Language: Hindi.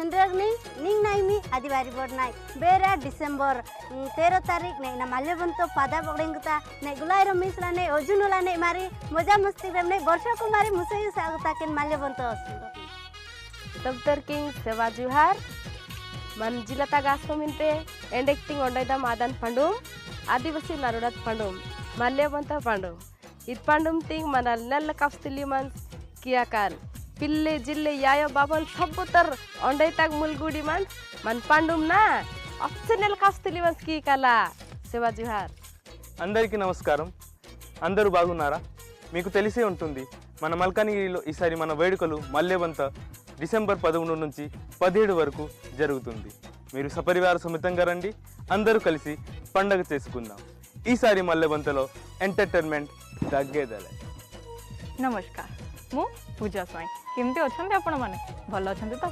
सुंदरग्नि निंग नाइमी आदिवारी बोर्ड नाइ बेरा डिसेंबर 13 तारीख ने ना माल्यवंतो पादा पकड़ेंगता ने गुलाई रमेशला ने अर्जुनला ने मारी मजा मस्ती ने वर्षा कुमारी मुसई सागता के माल्यवंतो दफ्तर किंग सेवा जुहार मन जिलता गासो मिनते एंडेक्टिंग ओंडैदा मादन पंडुम आदिवासी नरुडत पंडुम माल्यवंतो पंडुम इत पंडुम तिंग मनल नल कफ्तिली मन किया काल पिल्ले जिल्ले यायो बाबन सबुतर ओंडैताग मुलगुडी मन पंडुम ना ऑप्शनल कफ्तिली मन की कला सेवा जुहार అందరికీ నమస్కారం అందరూ బాగున్నారా మీకు తెలిసే ఉంటుంది మన మల్కానిగిరిలో ఈసారి మన వేడుకలు మల్యవంత డిసెంబర్ 11 నుంచి 17 వరకు జరుగుతుంది మీరు సపరివార సమేతంగా రండి అందరూ కలిసి పండగ చేసుకుందాం ఈసారి మల్యవంతలో ఎంటర్‌టైన్‌మెంట్ దగ్గేదలే नमस्कार मु पूजा स्वाई केमती अच्छा आपण मैंने भल अच्छा तो